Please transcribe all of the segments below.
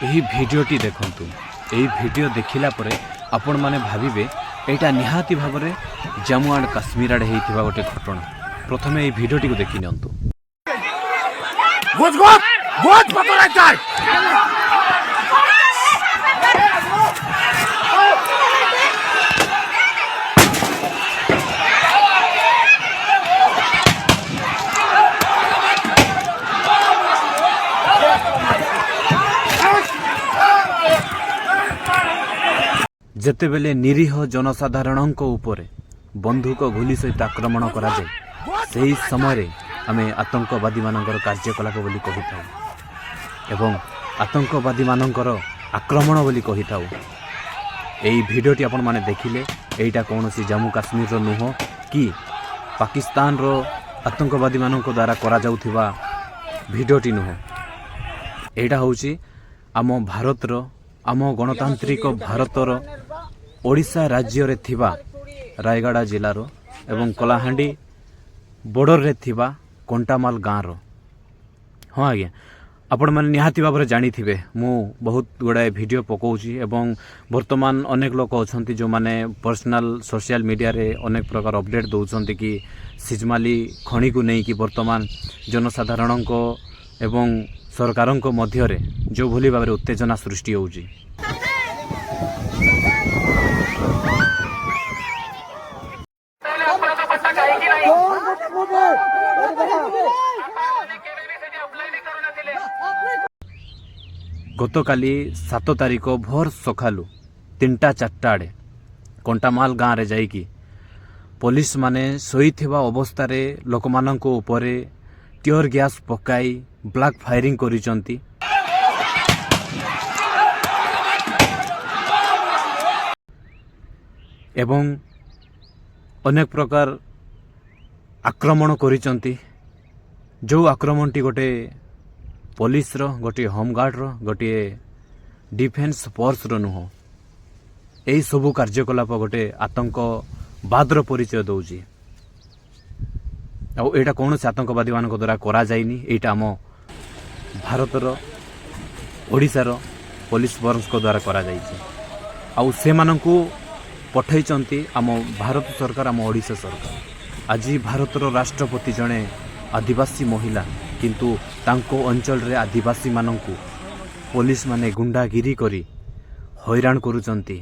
ଏହି ଭିଡ଼ିଓଟି ଦେଖନ୍ତୁ। ଏହି ଭିଡ଼ିଓ ଦେଖିଲା ପରେ ଆପଣମାନେ ଭାବିବେ ଏଇଟା ନିହାତି ଭାବରେ ଜାମ୍ମୁ ଆଣ୍ଡ କାଶ୍ମୀର ଆଡ଼େ ହେଇଥିବା ଗୋଟେ ଘଟଣା। ପ୍ରଥମେ ଏହି ଭିଡ଼ିଓଟିକୁ ଦେଖି ନିଅନ୍ତୁ। ଯେତେବେଳେ ନିରୀହ ଜନସାଧାରଣଙ୍କ ଉପରେ ବନ୍ଧୁକ ଗୁଳି ସହିତ ଆକ୍ରମଣ କରାଯାଏ, ସେହି ସମୟରେ ଆମେ ଆତଙ୍କବାଦୀମାନଙ୍କର କାର୍ଯ୍ୟକଳାପ ବୋଲି କହିଥାଉ ଏବଂ ଆତଙ୍କବାଦୀମାନଙ୍କର ଆକ୍ରମଣ ବୋଲି କହିଥାଉ। ଏହି ଭିଡ଼ିଓଟି ଆପଣମାନେ ଦେଖିଲେ ଏଇଟା କୌଣସି ଜାମ୍ମୁ କାଶ୍ମୀରର ନୁହଁ କି ପାକିସ୍ତାନର ଆତଙ୍କବାଦୀମାନଙ୍କ ଦ୍ୱାରା କରାଯାଉଥିବା ଭିଡ଼ିଓଟି ନୁହଁ। ଏଇଟା ହେଉଛି ଆମ ଭାରତର, ଆମ ଗଣତାନ୍ତ୍ରିକ ଭାରତର ଓଡ଼ିଶା ରାଜ୍ୟରେ ଥିବା ରାୟଗଡ଼ା ଜିଲ୍ଲାର ଏବଂ କଳାହାଣ୍ଡି ବର୍ଡ଼ରରେ ଥିବା କଣ୍ଟାମାଲ ଗାଁର। ହଁ ଆଜ୍ଞା, ଆପଣମାନେ ନିହାତି ଭାବରେ ଜାଣିଥିବେ ମୁଁ ବହୁତ ଗୁଡ଼ାଏ ଭିଡ଼ିଓ ପକାଉଛି ଏବଂ ବର୍ତ୍ତମାନ ଅନେକ ଲୋକ ଅଛନ୍ତି ଯେଉଁମାନେ ପର୍ସନାଲ ସୋସିଆଲ ମିଡ଼ିଆରେ ଅନେକ ପ୍ରକାର ଅପଡ଼େଟ୍ ଦେଉଛନ୍ତି କି ସିଜମାଲି ଖଣିକୁ ନେଇକି ବର୍ତ୍ତମାନ ଜନସାଧାରଣଙ୍କ ଏବଂ ସରକାରଙ୍କ ମଧ୍ୟରେ ଯେଉଁଭଳି ଭାବରେ ଉତ୍ତେଜନା ସୃଷ୍ଟି ହେଉଛି। ଗତକାଲି 7 ତାରିଖ ଭୋର ସକାଳୁ 3ଟା-4ଟା ଆଡ଼େ କଣ୍ଟାମାଲ ଗାଁରେ ଯାଇକି ପୋଲିସ ମାନେ ଶୋଇଥିବା ଅବସ୍ଥାରେ ଲୋକମାନଙ୍କ ଉପରେ ଟିୟର ଗ୍ୟାସ୍ ପକାଇ ବ୍ଲାକ୍ ଫାୟାରିଂ କରିଛନ୍ତି। ଏବଂ ଅନେକ ପ୍ରକାର ଆକ୍ରମଣ କରିଛନ୍ତି। ଯେଉଁ ଆକ୍ରମଣଟି ଗୋଟେ ପୋଲିସର, ଗୋଟିଏ ହୋମଗାର୍ଡ଼ର, ଗୋଟିଏ ଡିଫେନ୍ସ ଫୋର୍ସର ନୁହଁ। ଏହିସବୁ କାର୍ଯ୍ୟକଳାପ ଗୋଟେ ଆତଙ୍କବାଦର ପରିଚୟ ଦେଉଛି। ଆଉ ଏଇଟା କୌଣସି ଆତଙ୍କବାଦୀମାନଙ୍କ ଦ୍ୱାରା କରାଯାଇନି। ଏଇଟା ଆମ ଭାରତର, ଓଡ଼ିଶାର ପୋଲିସ ଫୋର୍ସଙ୍କ ଦ୍ୱାରା କରାଯାଇଛି। ଆଉ ସେମାନଙ୍କୁ ପଠାଇଛନ୍ତି ଆମ ଭାରତ ସରକାର, ଆମ ଓଡ଼ିଶା ସରକାର। ଆଜି ଭାରତର ରାଷ୍ଟ୍ରପତି ଜଣେ ଆଦିବାସୀ ମହିଳା, କିନ୍ତୁ ତାଙ୍କ ଅଞ୍ଚଳରେ ଆଦିବାସୀମାନଙ୍କୁ ପୋଲିସ ମାନେ ଗୁଣ୍ଡାଗିରି କରି ହଇରାଣ କରୁଛନ୍ତି,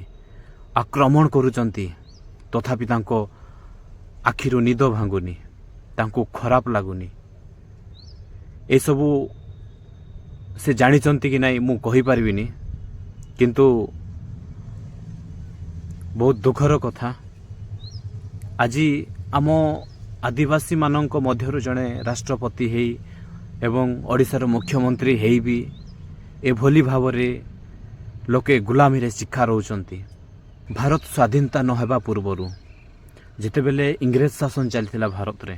ଆକ୍ରମଣ କରୁଛନ୍ତି। ତଥାପି ତାଙ୍କ ଆଖିରୁ ନିଦ ଭାଙ୍ଗୁନି, ତାଙ୍କୁ ଖରାପ ଲାଗୁନି। ଏସବୁ ସେ ଜାଣିଛନ୍ତି କି ନାହିଁ ମୁଁ କହିପାରିବିନି, କିନ୍ତୁ ବହୁତ ଦୁଃଖର କଥା। ଆଜି ଆମ ଆଦିବାସୀମାନଙ୍କ ମଧ୍ୟରୁ ଜଣେ ରାଷ୍ଟ୍ରପତି ହେଇ ଏବଂ ଓଡ଼ିଶାର ମୁଖ୍ୟମନ୍ତ୍ରୀ ହେଇ ବି ଏଭଳି ଭାବରେ ଲୋକେ ଗୁଲାମୀରେ ଶିକାର ହେଉଛନ୍ତି। ଭାରତ ସ୍ୱାଧୀନତା ନ ହେବା ପୂର୍ବରୁ ଯେତେବେଳେ ଇଂରେଜ ଶାସନ ଚାଲିଥିଲା ଭାରତରେ,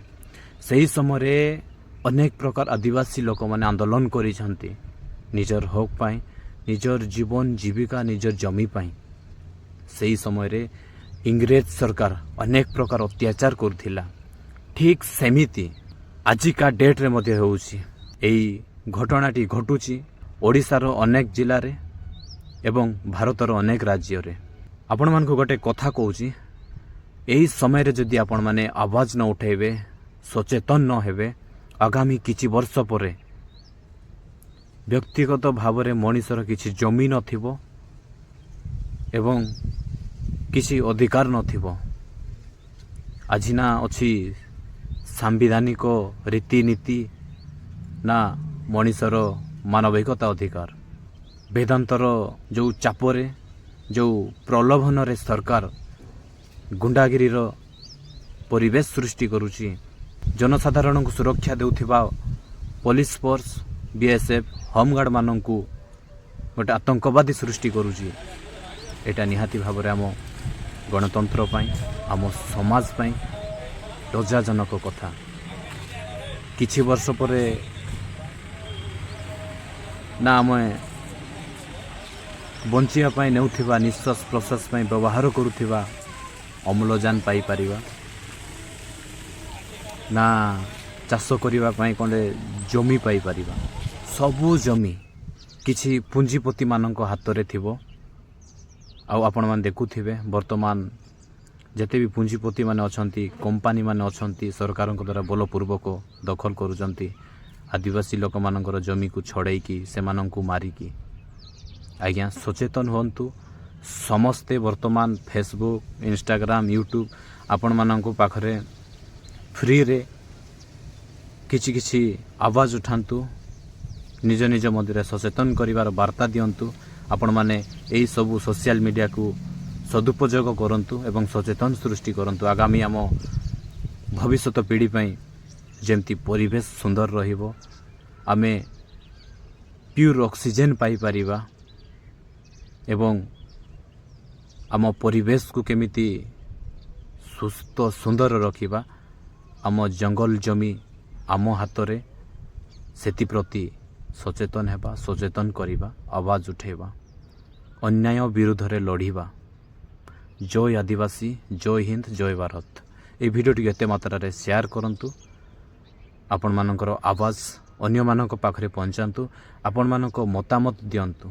ସେହି ସମୟରେ ଅନେକ ପ୍ରକାର ଆଦିବାସୀ ଲୋକମାନେ ଆନ୍ଦୋଳନ କରିଛନ୍ତି ନିଜର ହକ୍ ପାଇଁ, ନିଜର ଜୀବନ ଜୀବିକା, ନିଜର ଜମି ପାଇଁ। ସେହି ସମୟରେ ଇଂରେଜ ସରକାର ଅନେକ ପ୍ରକାର ଅତ୍ୟାଚାର କରୁଥିଲା। ଠିକ୍ ସେମିତି ଆଜିକା ଡେଟ୍ରେ ମଧ୍ୟ ହେଉଛି। ଏହି ଘଟଣାଟି ଘଟୁଛି ଓଡ଼ିଶାର ଅନେକ ଜିଲ୍ଲାରେ ଏବଂ ଭାରତର ଅନେକ ରାଜ୍ୟରେ। ଆପଣମାନଙ୍କୁ ଗୋଟେ କଥା କହୁଛି, ଏହି ସମୟରେ ଯଦି ଆପଣମାନେ ଆବାଜ ନ ଉଠାଇବେ, ସଚେତନ ନ ହେବେ, ଆଗାମୀ କିଛି ବର୍ଷ ପରେ ବ୍ୟକ୍ତିଗତ ଭାବରେ ମଣିଷର କିଛି ଜମି ନଥିବ ଏବଂ କିଛି ଅଧିକାର ନଥିବ। ଆଜି ନା ଅଛି ସାମ୍ବିଧାନିକ ରୀତିନୀତି, ନା ମଣିଷର ମାନବିକତା ଅଧିକାର। ବେଦାନ୍ତର ଯେଉଁ ଚାପରେ, ଯେଉଁ ପ୍ରଲୋଭନରେ ସରକାର ଗୁଣ୍ଡାଗିରିର ପରିବେଶ ସୃଷ୍ଟି କରୁଛି, ଜନସାଧାରଣଙ୍କୁ ସୁରକ୍ଷା ଦେଉଥିବା ପୋଲିସ ଫୋର୍ସ, BSF, ହୋମଗାର୍ଡ଼ମାନଙ୍କୁ ଗୋଟେ ଆତଙ୍କବାଦୀ ସୃଷ୍ଟି କରୁଛି। ଏଇଟା ନିହାତି ଭାବରେ ଆମ ଗଣତନ୍ତ୍ର ପାଇଁ, ଆମ ସମାଜ ପାଇଁ ଲଜ୍ଜାଜନକ କଥା। କିଛି ବର୍ଷ ପରେ ନା ଆମେ ବଞ୍ଚିବା ପାଇଁ ନେଉଥିବା ନିଶ୍ୱାସ ପ୍ରଶ୍ୱାସ ପାଇଁ ବ୍ୟବହାର କରୁଥିବା ଅମ୍ଳଜାନ ପାଇପାରିବା, ନା ଚାଷ କରିବା ପାଇଁ ଖଣ୍ଡେ ଜମି ପାଇପାରିବା। ସବୁ ଜମି କିଛି ପୁଞ୍ଜିପତିମାନଙ୍କ ହାତରେ ଥିବ। ଆଉ ଆପଣମାନେ ଦେଖୁଥିବେ ବର୍ତ୍ତମାନ ଯେତେ ବି ପୁଞ୍ଜିପତିମାନେ ଅଛନ୍ତି, କମ୍ପାନୀମାନେ ଅଛନ୍ତି, ସରକାରଙ୍କ ଦ୍ୱାରା ବଳପୂର୍ବକ ଦଖଲ କରୁଛନ୍ତି ଆଦିବାସୀ ଲୋକମାନଙ୍କର ଜମିକୁ ଛଡ଼େଇକି ସେମାନଙ୍କୁ ମାରିକି। ଆଜ୍ଞା ସଚେତନ ହୁଅନ୍ତୁ ସମସ୍ତେ। ବର୍ତ୍ତମାନ ଫେସବୁକ୍, ଇନଷ୍ଟାଗ୍ରାମ, ୟୁଟ୍ୟୁବ୍ ଆପଣମାନଙ୍କ ପାଖରେ ଫ୍ରିରେ କିଛି କିଛି ଆୱାଜ ଉଠାନ୍ତୁ, ନିଜ ନିଜ ମଧ୍ୟରେ ସଚେତନ କରିବାର ବାର୍ତ୍ତା ଦିଅନ୍ତୁ। ଆପଣମାନେ ଏହି ସବୁ ସୋସିଆଲ ମିଡ଼ିଆକୁ ସଦୁପଯୋଗ କରନ୍ତୁ ଏବଂ ସଚେତନ ସୃଷ୍ଟି କରନ୍ତୁ। ଆଗାମୀ ଆମ ଭବିଷ୍ୟତ ପିଢ଼ି ପାଇଁ ଯେମିତି ପରିବେଶ ସୁନ୍ଦର ରହିବ, ଆମେ ପିଓର ଅକ୍ସିଜେନ୍ ପାଇପାରିବା ଏବଂ ଆମ ପରିବେଶକୁ କେମିତି ସୁସ୍ଥ ସୁନ୍ଦର ରଖିବା, ଆମ ଜଙ୍ଗଲ ଜମି ଆମ ହାତରେ, ସେଥିପ୍ରତି ସଚେତନ ହେବା, ସଚେତନ କରିବା, ଆୱାଜ ଉଠାଇବା, ଅନ୍ୟାୟ ବିରୁଦ୍ଧରେ ଲଢ଼ିବା। ଜୟ ଆଦିବାସୀ, ଜୟ ହିନ୍ଦ, ଜୟ ଭାରତ। এই ଭିଡ଼ିଓଟିକୁ ଏତେ ମାତ୍ରାରେ ସେୟାର କରନ୍ତୁ, ଆପଣମାନଙ୍କର ଆୱାଜ ଅନ୍ୟମାନଙ୍କ ପାଖରେ ପହଞ୍ଚାନ୍ତୁ, ଆପଣମାନଙ୍କ ମତାମତ ଦିଅନ୍ତୁ।